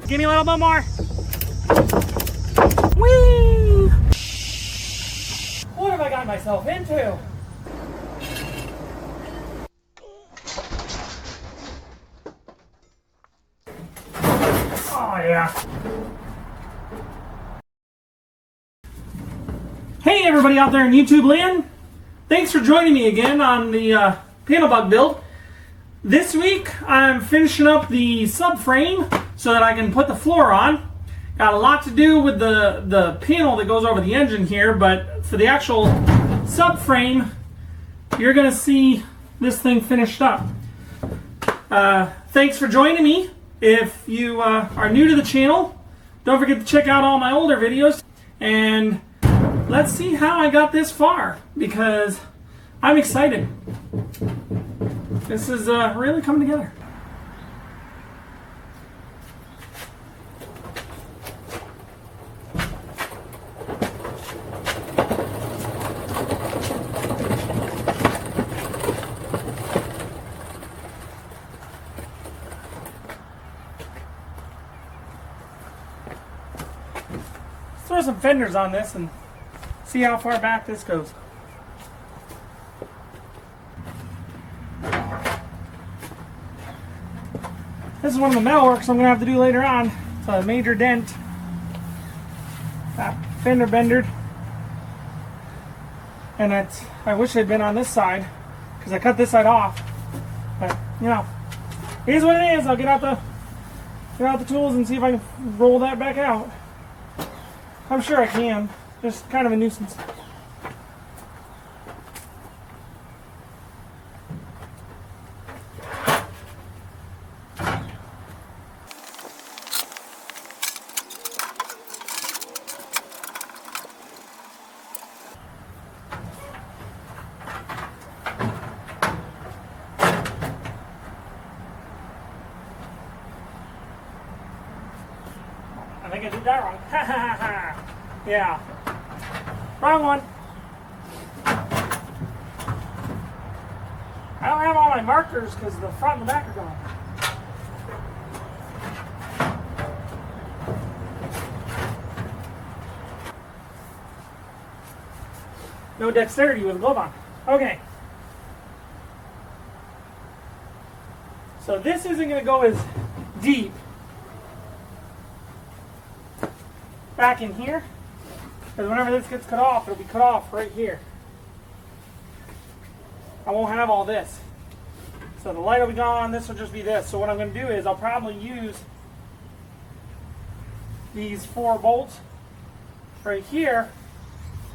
Give me a little bit more. Whee! What have I got myself into? Oh yeah. Hey everybody out there in YouTube land. Thanks for joining me again on the panel bug build. This week I'm finishing up the subframe so that I can put the floor on. Got a lot to do with the panel that goes over the engine here, but for the actual subframe, you're going to see this thing finished up. Thanks for joining me. If you are new to the channel, don't forget to check out all my older videos. And let's see how I got this far, because I'm excited. This is really coming together. Throw some fenders on this and see how far back this goes. This is one of the metal works I'm going to have to do later on. It's a major dent. That fender bendered. And I wish it had been on this side, because I cut this side off. But, you know, it is what it is. I'll get out the tools and see if I can roll that back out. I'm sure I can. Just kind of a nuisance. I think I did that wrong. Ha ha ha. Yeah. Wrong one. I don't have all my markers because the front and the back are gone. No dexterity with a glove on. Okay. So this isn't going to go as deep back in here, because whenever this gets cut off, it'll be cut off right here. I won't have all this. So the light will be gone, this will just be this. So what I'm going to do is I'll probably use these 4 bolts right here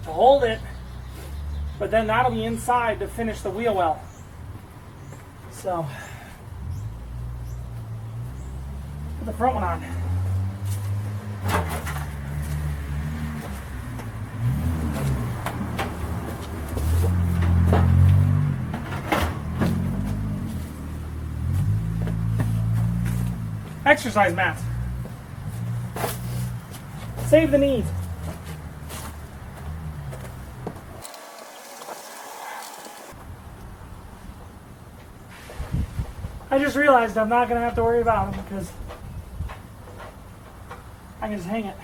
to hold it, but then that'll be inside to finish the wheel well. So, put the front one on. Exercise mats. Save the knees. I just realized I'm not going to have to worry about them because I can just hang it.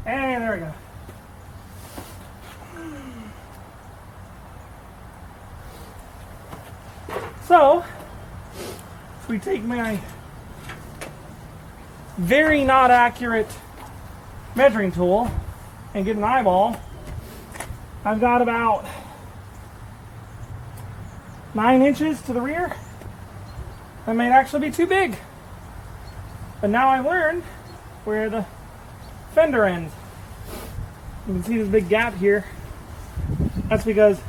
And there we go. So, if we take my very not accurate measuring tool and get an eyeball, I've got about 9 inches to the rear. That may actually be too big. But now I've learned where the fender ends. You can see this big gap here. That's because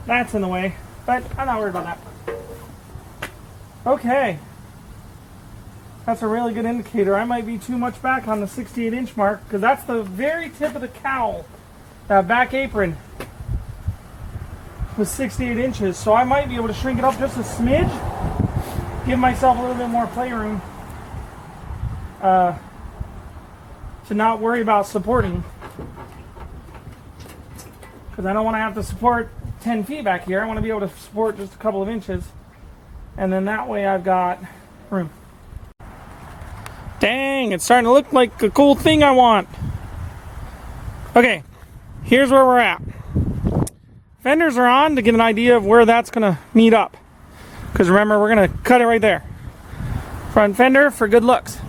that's in the way, but I'm not worried about that. Okay. That's a really good indicator. I might be too much back on the 68-inch mark, because that's the very tip of the cowl. That back apron was 68 inches, so I might be able to shrink it up just a smidge, give myself a little bit more playroom to not worry about supporting, because I don't want to have to support 10 feet back here. I want to be able to support just a couple of inches, and then that way I've got room. Dang, it's starting to look like a cool thing I want. Okay, here's where we're at. Fenders are on to get an idea of where that's going to meet up, because remember, we're going to cut it right there. Front fender for good looks.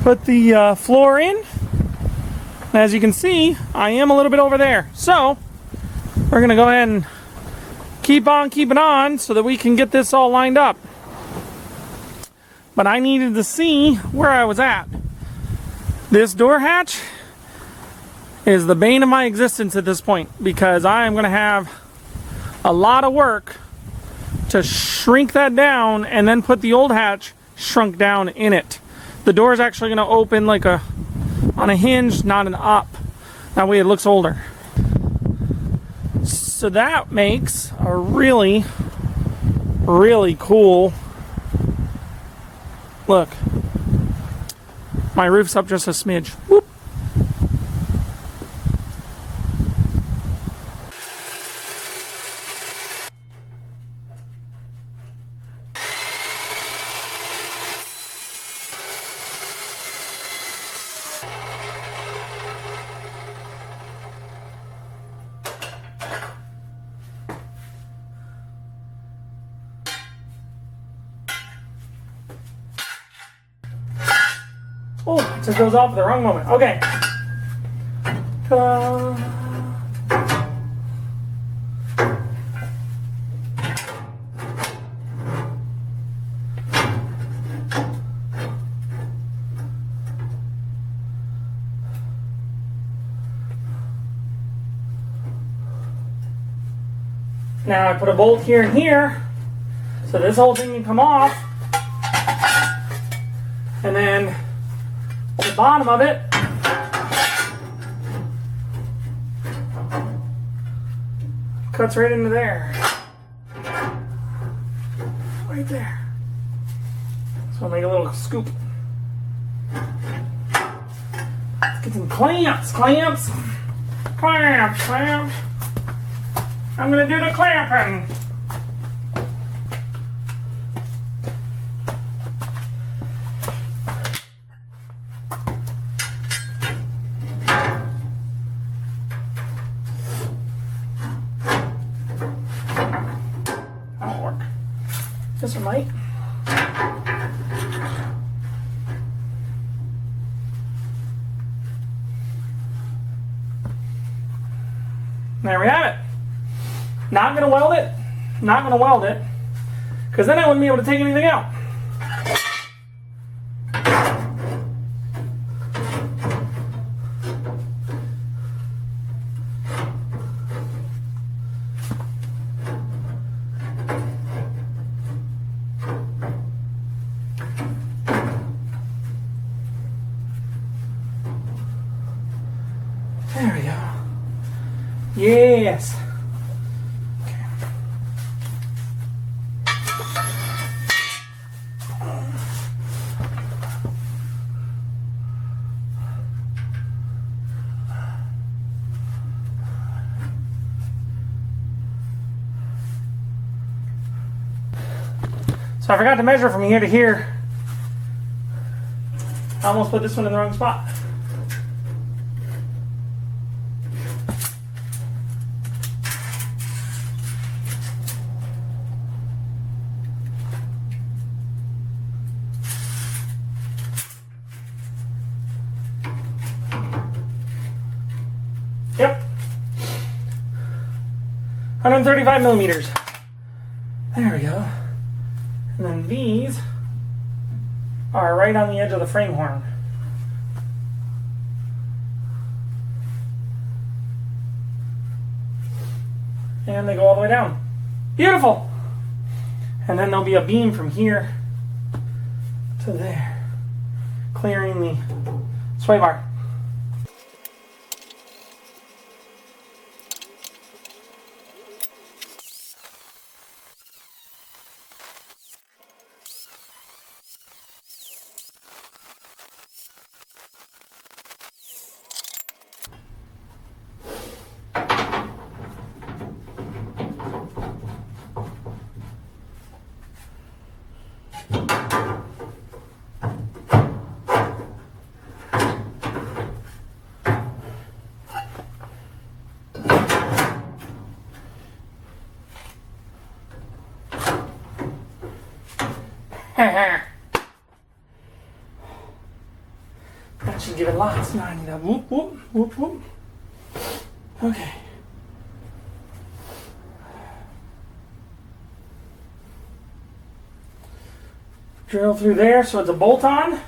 Put the floor in. As you can see, I am a little bit over there, so we're going to go ahead and keep on keeping on so that we can get this all lined up. But I needed to see where I was at. This door hatch is the bane of my existence at this point, because I am going to have a lot of work to shrink that down and then put the old hatch shrunk down in it. The door is actually going to open like on a hinge, not an up. That way it looks older. So that makes a really, really cool look. My roof's up just a smidge. Whoop. Oh, it just goes off at the wrong moment. Okay. Now I put a bolt here and here, so this whole thing can come off, and then the bottom of it cuts right into there. Right there. So I'll make a little scoop. Let's get some clamps. I'm gonna do the clamping. That'll work. This one might. There we have it. Not gonna weld it, because then I wouldn't be able to take anything out. There we go. Yes. So I forgot to measure from here to here. I almost put this one in the wrong spot. Yep. 135 millimeters. There we go. And then these are right on the edge of the frame horn. And they go all the way down. Beautiful! And then there'll be a beam from here to there, clearing the sway bar. That should give it lots. Now I need a whoop, whoop, whoop, whoop. Okay. Drill through there so it's a bolt-on.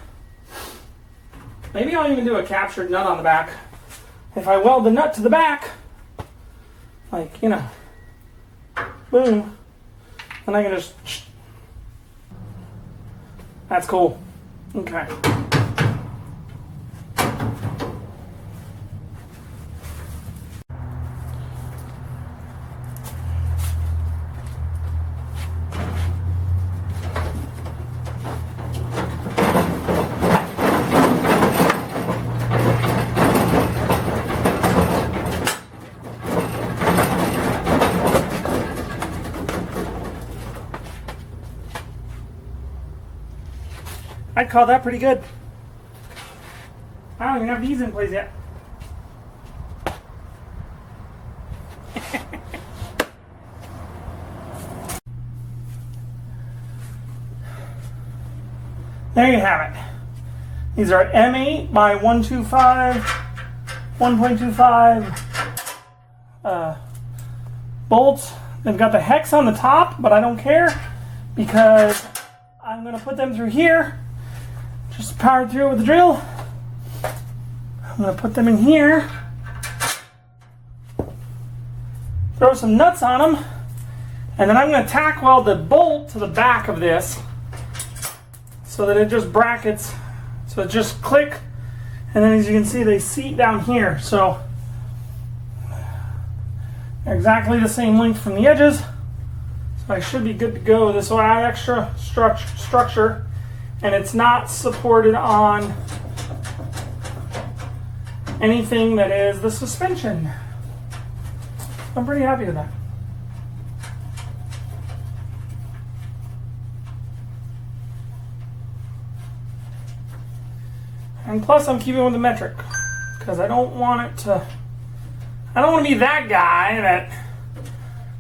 Maybe I'll even do a captured nut on the back. If I weld the nut to the back, like, you know, boom, then I can just, that's cool. Okay. I'd call that pretty good. I don't even have these in place yet. There you have it. These are M8 by 125, 1.25 bolts. They've got the hex on the top, but I don't care because I'm going to put them through here. Just power through with the drill. I'm going to put them in here. Throw some nuts on them. And then I'm going to tack weld the bolt to the back of this so that it just brackets. So it just click. And then as you can see, they seat down here. So they're exactly the same length from the edges. So I should be good to go. This will add extra structure. And it's not supported on anything that is the suspension. I'm pretty happy with that. And plus I'm keeping with the metric because I don't want to be that guy that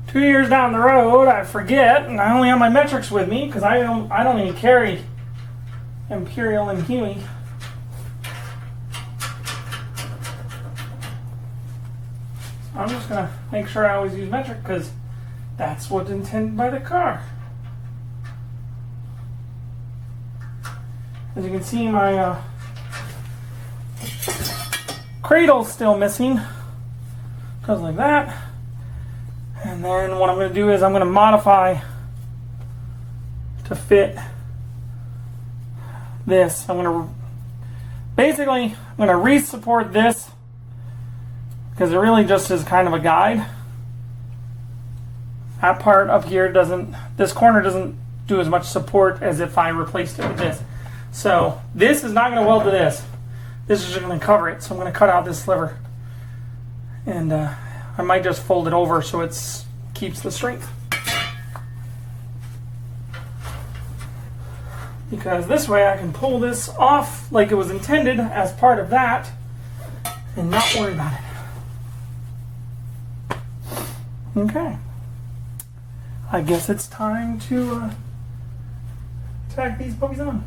2 years down the road I forget and I only have my metrics with me because I don't even carry Imperial and Huey. So I'm just going to make sure I always use metric because that's what's intended by the car. As you can see, my cradle's still missing. Goes like that. And then what I'm going to do is I'm going to modify to fit this. I'm going to re-support this because it really just is kind of a guide. That part up here this corner doesn't do as much support as if I replaced it with this. So this is not going to weld to this. This is just going to cover it. So I'm going to cut out this sliver. And I might just fold it over so it keeps the strength. Because this way I can pull this off like it was intended as part of that and not worry about it. Okay. I guess it's time to tack these puppies on.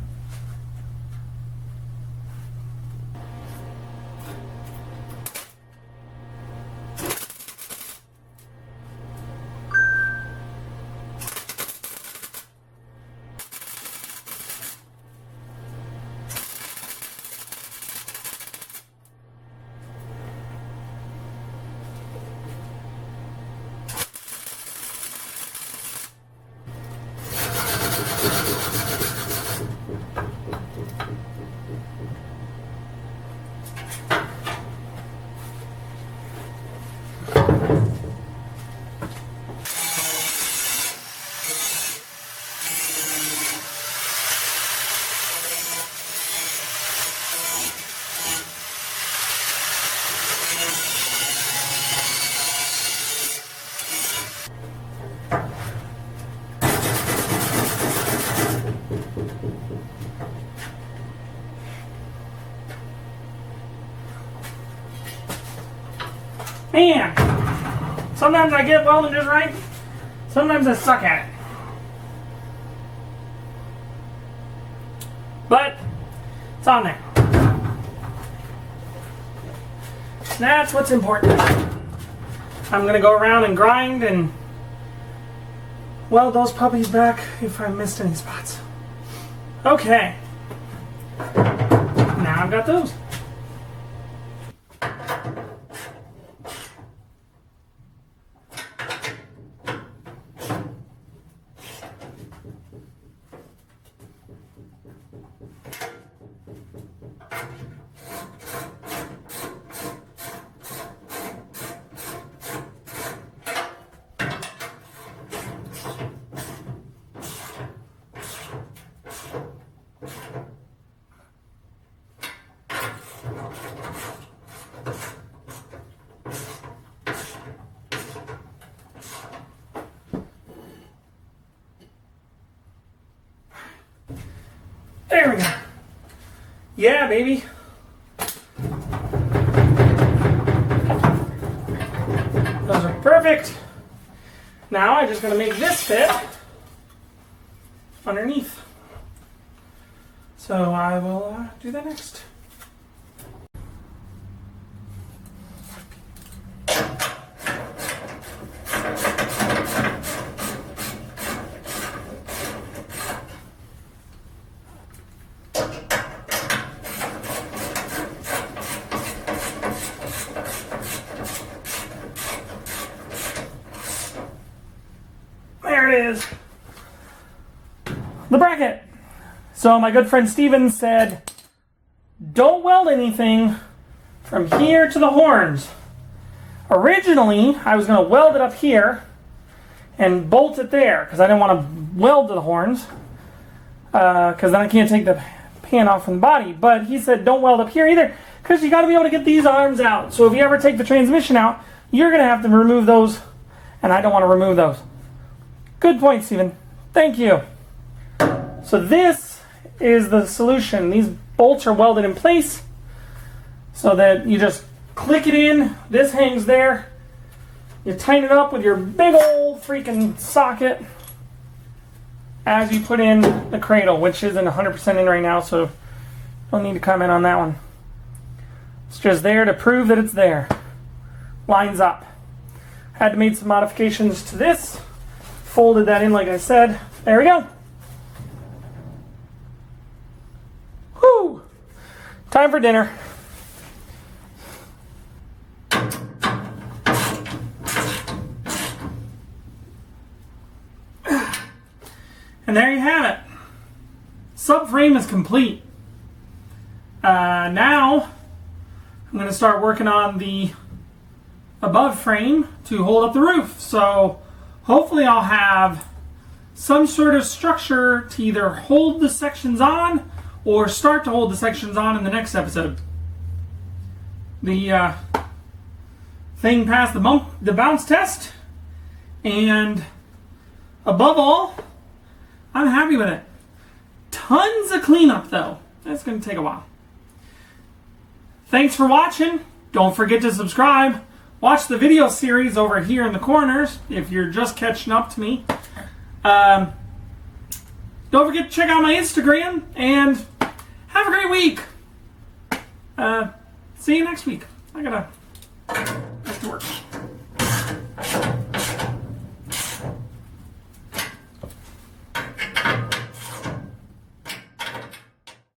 Man, sometimes I get welding just right, sometimes I suck at it. but it's on there. That's what's important. I'm going to go around and grind and weld those puppies back if I missed any spots. Okay. Now I've got those. There we go. Yeah, baby. Those are perfect. Now I'm just going to make this fit underneath. So I will do that next. There it is. The bracket. So my good friend Steven said, don't weld anything from here to the horns. Originally, I was going to weld it up here and bolt it there because I didn't want to weld to the horns because then I can't take the pan off from the body. But he said, don't weld up here either because you got to be able to get these arms out. So if you ever take the transmission out, you're going to have to remove those, and I don't want to remove those. Good point, Steven. Thank you. So this is the solution. These bolts are welded in place so that you just click it in. This hangs there. You tighten it up with your big old freaking socket as you put in the cradle, which isn't 100% in right now, so don't need to comment on that one. It's just there to prove that it's there. Lines up. Had to make some modifications to this. Folded that in like I said. There we go. Whew. Time for dinner. And there you have it. Subframe is complete. Now I'm going to start working on the above frame to hold up the roof. So hopefully I'll have some sort of structure to either hold the sections on or start to hold the sections on in the next episode. The thing passed the bounce test, and above all, I'm happy with it. Tons of cleanup though. That's going to take a while. Thanks for watching. Don't forget to subscribe. Watch the video series over here in the corners if you're just catching up to me. Don't forget to check out my Instagram and have a great week. See you next week. I gotta back to work.